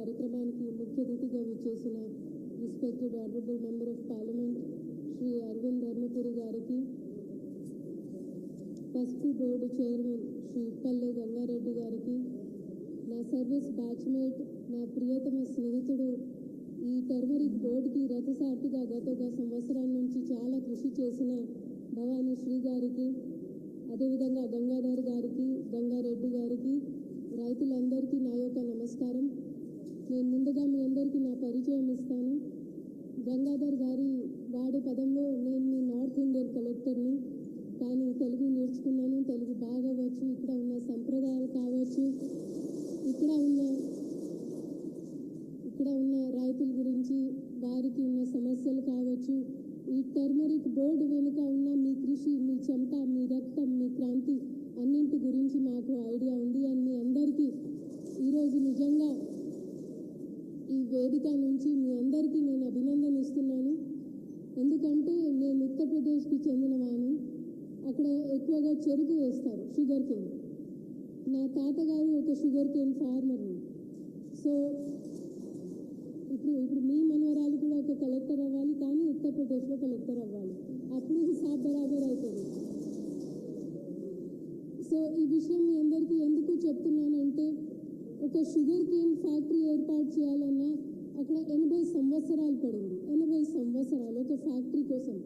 కార్యక్రమానికి ముఖ్య అతిథిగా విచ్చేసిన respected honourable member of parliament Shri Arvind Dharmapuri గారికి, పసుపు బోర్డు చైర్మన్ శ్రీ పల్లె గంగారెడ్డి గారికి, నా సర్వీస్ బ్యాచ్మేట్, నా ప్రియతమ స్నేహితుడు, ఈ టర్మరిక్ బోర్డుకి రథసారథిగా గత ఒక సంవత్సరం నుంచి చాలా కృషి చేసిన భవానీ శ్రీ గారికి, అదేవిధంగా గంగాధర్ గారికి, గంగారెడ్డి గారికి, రైతులందరికీ నా యొక్క నమస్కారం. నేను ముందుగా మీ అందరికీ నా పరిచయం ఇస్తాను. గంగాధర్ గారి వాడే పదంలో నేను మీ నార్త్ ఇండియన్ కలెక్టర్ని, కానీ తెలుగు నేర్చుకున్నాను, తెలుగు బాగా వచ్చు. ఇక్కడ ఉన్న సంప్రదాయాలు కావచ్చు, ఇక్కడ ఉన్న రైతుల గురించి వారికి ఉన్న సమస్యలు కావచ్చు, ఈ టర్మరిక్ బోర్డు వెనుక ఉన్న మీ కృషి, మీ చెమట, మీ రక్తం, మీ క్రాంతి అన్నింటి గురించి మాకు ఐడియా ఉంది. అని మీ అందరికీ ఈరోజు నిజంగా ఈ వేదిక నుంచి మీ అందరికీ నేను అభినందన ఇస్తున్నాను. ఎందుకంటే నేను ఉత్తరప్రదేశ్కి చెందిన వాడిని. అక్కడ ఎక్కువగా చెరుకు వేస్తారు, షుగర్ కేన్. నా తాతగారు ఒక షుగర్ కేన్ ఫార్మర్ని. సో ఇప్పుడు మీ మనవరాలు కూడా ఒక కలెక్టర్ అవ్వాలి, కానీ ఉత్తరప్రదేశ్లో కలెక్టర్ అవ్వాలి, అప్పుడు హిసాబ్ బరాబర్ అవుతుంది. సో ఈ విషయం మీ అందరికీ ఎందుకు చెప్తున్నానంటే, ఒక షుగర్ కేన్ ఫ్యాక్టరీ ఏర్పాటు చేయాలన్నా అక్కడ 80 సంవత్సరాలు పడింది. 80 సంవత్సరాలు ఒక ఫ్యాక్టరీ కోసం.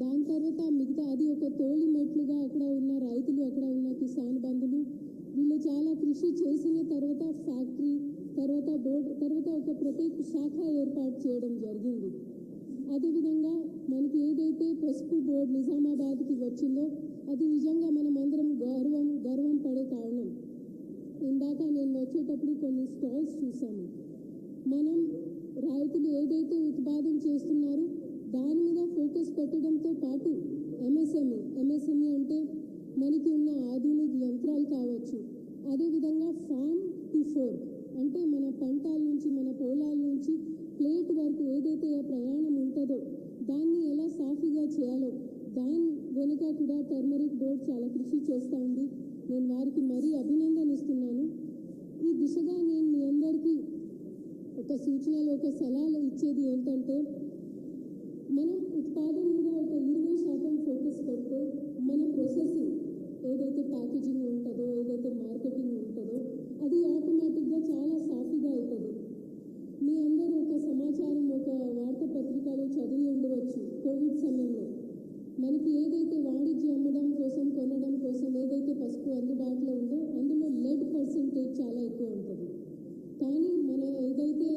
దాని తర్వాత మిగతా అది ఒక తోలి మెట్లుగా అక్కడ ఉన్న రైతులు, అక్కడ ఉన్న కిసాన్ బంధువులు వీళ్ళు చాలా కృషి చేసిన తర్వాత ఫ్యాక్టరీ, తర్వాత బోర్డు, తర్వాత ఒక ప్రత్యేక శాఖ ఏర్పాటు చేయడం జరిగింది. అదేవిధంగా మనకి ఏదైతే పసుపు బోర్డు నిజామాబాద్కి వచ్చిందో అది నిజంగా మనం అందరం గర్వం పడే కారణం. ఇందాక నేను వచ్చేటప్పుడు కొన్ని స్టాల్స్ చూసాము. మనం రైతులు ఏదైతే ఉత్పాదన చేస్తున్నారో దాని మీద ఫోకస్ పెట్టడంతో పాటు ఎంఎస్ఎంఈ అంటే మనకి ఉన్న ఆధునిక యంత్రాలు కావచ్చు, అదేవిధంగా ఫార్మ్ టు ఫోర్క్ అంటే మన పంటల నుంచి, మన పొలాల నుంచి ప్లేట్ వరకు ఏదైతే ప్రయాణం ఉంటుందో దాన్ని ఎలా సాఫీగా చేయాలో దాని వెనుక కూడా టర్మరిక్ బోర్డు చాలా కృషి చేస్తూ ఉంది. నేను వారికి మరీ అభినందన ఇస్తున్నాను. ఈ దిశగా నేను మీ అందరికీ ఒక సూచనలు, ఒక సలహాలు ఇచ్చేది ఏంటంటే, మనం ఉత్పాదన మీద ఒక 20% ఫోకస్ పెడితే మన ప్రొసెసింగ్ ఏదైతే ప్యాకేజింగ్ ఉంటుందో, ఏదైతే మార్కెటింగ్ ఉంటుందో అది ఆటోమేటిక్గా చాలా సాఫీగా అవుతుంది. మీ అందరూ ఒక సమాచారం, ఒక వార్తాపత్రికలో చదివి ఉండవచ్చు. కోవిడ్ సమయంలో మనకి ఏదైతే వాణిజ్య అమ్మడం కోసం, కొనడం కోసం ఏదైతే పసుపు అందుబాటులో ఉందో అందులో lead % చాలా ఎక్కువ ఉంటుంది. కానీ మన ఏదైతే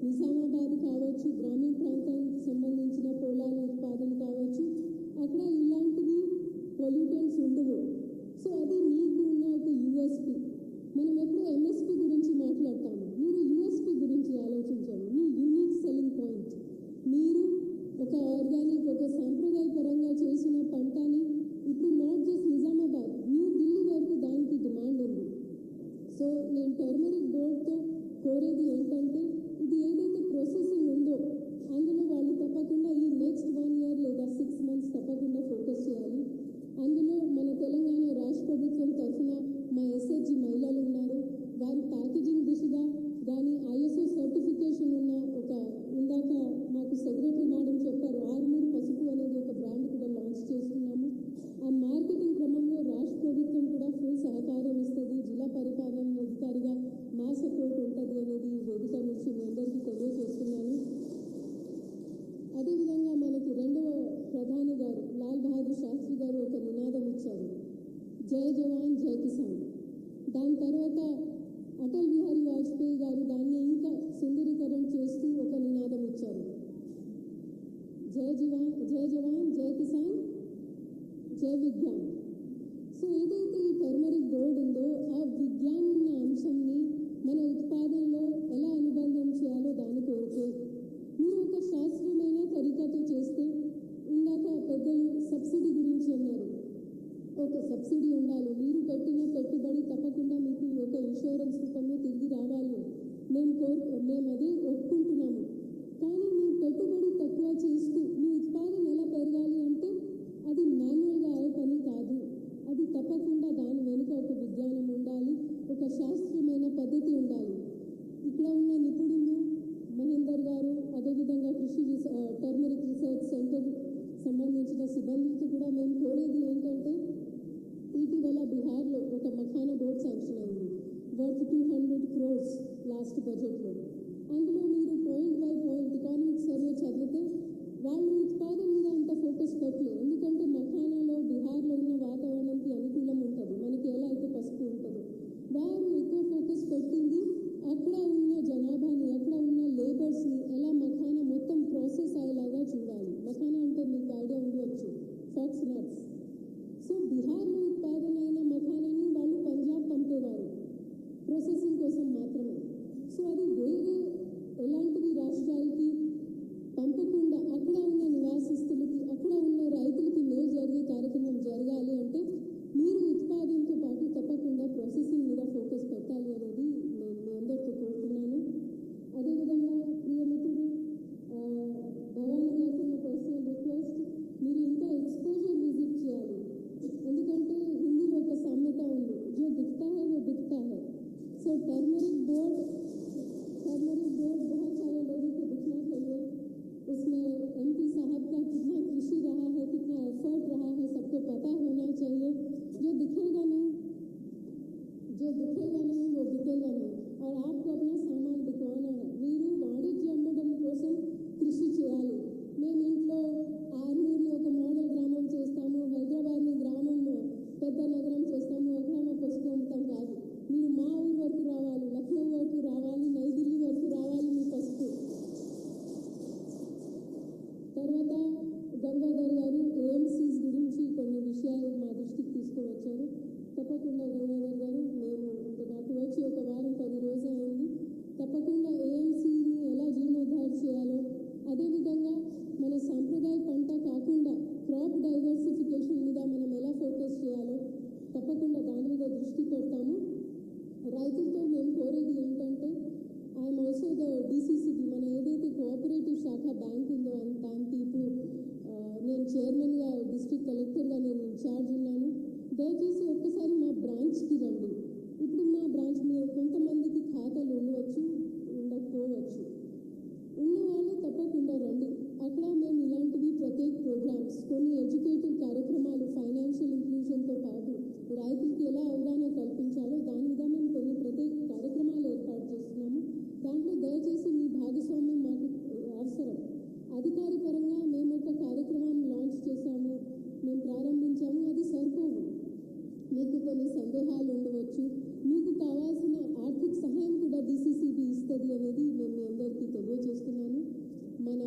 నిజామాబాద్ కావచ్చు, గ్రామీణ ప్రాంతానికి సంబంధించిన పొలాల ఉత్పాదన కావచ్చు, అక్కడ ఇలాంటివి పొల్యూటెంట్స్ ఉండవు. సో అది మీకు ఉన్న ఒక యూఎస్పి. మనం ఎప్పుడు ఎంఎస్పి గురించి మాట్లాడతాము, మీరు యూఎస్పి గురించి ఆలోచించండి. మీ యూనిక్ సెల్లింగ్ పాయింట్, మీరు ఒక ఆర్గానిక్, ఒక సాంప్రదాయపరంగా చేసిన పంటని ఇప్పుడు not just Nizamabad, new Delhi వరకు దానికి డిమాండ్ ఉంది. సో నేను టర్మరిక్ బోర్డుతో కోరేది ఏంటంటే, ఇది ఏదైతే ప్రాసెసింగ్ ఉందో అందులో వాళ్ళు తప్పకుండా ఈ నెక్స్ట్ 1 year లేదా 6 months తప్పకుండా ఫోకస్ చేయాలి. అందులో మన తెలంగాణ రాష్ట్ర ప్రభుత్వం తరఫున మా ఎస్హెచ్జి మహిళలు ఉన్నారు. వారి ప్యాకేజింగ్ దిశగా దాని ఐఎస్ఓ సర్టిఫికేషన్ ఉన్న ఒక, ఇందాక మాకు సెక్రటరీ మేడం చెప్పారు, ఆర్మూర్ పసుపు అనేది ఒక బ్రాండ్ కూడా లాంచ్ చేస్తున్నాము. ఆ మార్కెటింగ్ క్రమంలో రాష్ట్ర ప్రభుత్వం కూడా ఫుల్ సహకారం ఇస్తుంది. జిల్లా పరిపాలన అధికారిగా మా సపోర్ట్ ఉంటుంది అనేది ఈ వేదిక నుంచి మీ అందరికీ తెలియజేస్తున్నాను. అదేవిధంగా మనకి రెండవ ప్రధాని గారు లాల్ బహదూర్ శాస్త్రి గారు ఒక నినాదం ఇచ్చారు, జై జవాన్ జై కిసాన్. దాని తర్వాత అటల్ బిహారీ వాజ్పేయి గారు దాన్ని ఇంకా సుందరీకరణ చేస్తూ ఒక నినాదం ఇచ్చారు, జై జవాన్ జై కిసాన్ జై విజ్ఞాన్. సో ఏదైతే ఈ టర్మరిక్ బోర్డు ఉందో ఆ విజ్ఞానం ఉన్న అంశంని మన ఉత్పాదనలో ఎలా అనుబంధం చేయాలో దాని కోరికే. మీరు ఒక శాస్త్రీయమైన తరీకాతో చేస్తే, ఇందాక పెద్దలు సబ్సిడీ గురించి అన్నారు, ఒక సబ్సిడీ ఉండాలి, మీరు పెట్టిన పెట్టుబడి తప్పకుండా మీకు ఒక ఇన్సూరెన్స్ రూపంలో తిరిగి రావాలి. మేము అది ఒప్పుకుంటున్నాము. కానీ మీ పెట్టుబడి తక్కువ చేస్తూ మీ ఉత్పాదన ఎలా పెరగాలి అంటే అది మాన్యువల్గా అయ్యే పని కాదు. అది తప్పకుండా దాని వెనుక ఒక విజ్ఞానం ఉండాలి, ఒక శాస్త్రీయమైన పద్ధతి ఉండాలి. ఇక్కడ ఉన్న నిపుణులు లాస్ట్ బడ్జెట్లో. అందులో మీరు point by point economic survey చదివితే వాళ్ళు ఉత్పాదన మీద అంత ఫోకస్ పెట్టలేదు. ఎందుకంటే మఖానాలో బీహార్లో ఉన్న వాతావరణంకి అనుకూలం ఉంటుంది, మనకి ఎలా అయితే పసుపు ఉంటుందో. వారు ఎక్కువ ఫోకస్ పెట్టింది అక్కడ ఉన్న జనాభాని, అక్కడ ఉన్న లేబర్స్ని ఎలా మఖానా మొత్తం ప్రాసెస్ అయ్యేలాగా చూడాలి. మఖానా అంటే మీకు ఐడియా ఉండవచ్చు, ఫాక్స్ నట్స్. సో బీహార్లో ఉత్పాదన అయిన మఖానాని వాళ్ళు పంజాబ్ పంపేవారు ప్రాసెసింగ్ కోసం మాత్రమే. సో అది వేరే ఎలాంటివి రాష్ట్రాలకి పంపకుండా అక్కడ ఉన్న నివాసిస్తులకి, అక్కడ ఉన్న రైతులకి మేలు జరిగే కార్యక్రమం జరగాలి అంటే మీరు ఉత్పాదనతో పాటు తప్పకుండా ప్రాసెసింగ్ మీద ఫోకస్ పెట్టాలి అనేది నేను మీ అందరితో కోరుతున్నాను. అదేవిధంగా ప్రియమిత్రుడు భవానీ గారికి నా పర్సనల్ రిక్వెస్ట్, మీరు ఇంకా ఎక్స్పోజర్ విజిట్ చేయాలి. ఎందుకంటే హిందీలో ఒక సామెత ఉంది, జో దిఖతా హై वो बिकता है. సో टर्मरिक बोर्ड बहुत सारे लोगों को दिखना चाहिए. उसमें MP साहब का कितना कृषि रहा है, कितना एफर्ट रहा है, सबको पता होना चाहिए. जो दिखेगा नहीं वो बिकेगा नहीं. और आपको अपना सामान बिकवाना है. మీరు వాణిజ్య అమ్మడం కోసం కృషి చేయాలి. మేము ఇంట్లో ఆర్మూర్ని ఒక మోడల్ గ్రామం చేస్తాము, హైదరాబాద్ని గ్రామం పెద్ద నగరం చేస్తాము, అక్కడ మా పసుపు అమ్ముతాం కాదు. మీరు మా ఊరు వరకు రావాలి, లక్నో వరకు రావాలి, నై ఢిల్లీ వరకు రావాలి మీ పసుపు. తర్వాత గంగాధర్ గారు AMCs గురించి కొన్ని విషయాలు మా దృష్టికి తీసుకొని వచ్చారు. తప్పకుండా గంగాధర్ గారు, నేను నాకు వచ్చి ఒక వారం 10 రోజులు అయింది. తప్పకుండా AMCని ఎలా జీర్ణోద్ధార చేయాలో, అదేవిధంగా మన సాంప్రదాయ పంట కాకుండా క్రాప్ డైవర్సిఫికేషన్ మీద మనం ఎలా ఫోకస్ చేయాలో తప్పకుండా దాని మీద దృష్టి పెడతాము. రైతులతో మేము కోరేది ఏంటంటే, ఐఎమ్ ఆల్సో ద DCCB, మన ఏదైతే కోఆపరేటివ్ శాఖ బ్యాంక్ ఉందో దానికి ఇప్పుడు నేను చైర్మన్గా, డిస్ట్రిక్ట్ కలెక్టర్గా నేను ఇన్ఛార్జ్ ఉన్నాను. దయచేసి ఒక్కసారి మా బ్రాంచ్కి రండి. ఇప్పుడు మా బ్రాంచ్ మీద కొంతమందికి ఖాతాలు ఉండవచ్చు, ఉండకపోవచ్చు. ఉన్నవాళ్ళు తప్పకుండా రండి. అక్కడ మేము ఇలాంటివి ప్రత్యేక ప్రోగ్రామ్స్, కొన్ని ఎడ్యుకేటివ్ కార్యక్రమాలు, ఫైనాన్షియల్ ఇంక్లూజన్తో పాటు రైతులకి ఎలా అవగాహన కల్పించాలో దాని మీద మేము కొన్ని ప్రత్యేక కార్యక్రమాలు ఏర్పాటు చేస్తున్నాము. దాంట్లో దయచేసి మీ భాగస్వామ్యం మాకు అవసరం. అధికారిపరంగా మేము ఒక కార్యక్రమం లాంచ్ చేశాము, మేము ప్రారంభించాము, అది సరిపోవు. మీకు కొన్ని సందేహాలు ఉండవచ్చు. మీకు కావాల్సిన ఆర్థిక సహాయం కూడా DCCB ఇస్తుంది అనేది నేను మీ అందరికీ తెలియజేస్తున్నాను. మన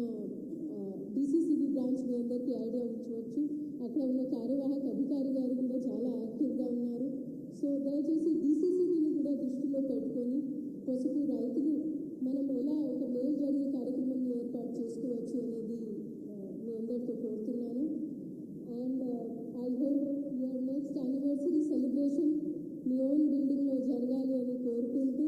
DCCB బ్రాంచ్ మీ అందరికీ ఐడియా ఉంచవచ్చు. అక్కడ ఉన్న కార్యవాహక అధికారి గారు కూడా చాలా యాక్టివ్గా ఉన్నారు. సో దయచేసి DCCBని కూడా దృష్టిలో పెట్టుకొని పసుపు రైతులు మనం ఎలా ఒక మేలు జరిగే కార్యక్రమాన్ని ఏర్పాటు చేసుకోవచ్చు అనేది మీ అందరితో కోరుతున్నాను. And I hope your next anniversary celebration me own బిల్డింగ్లో జరగాలి అని కోరుకుంటూ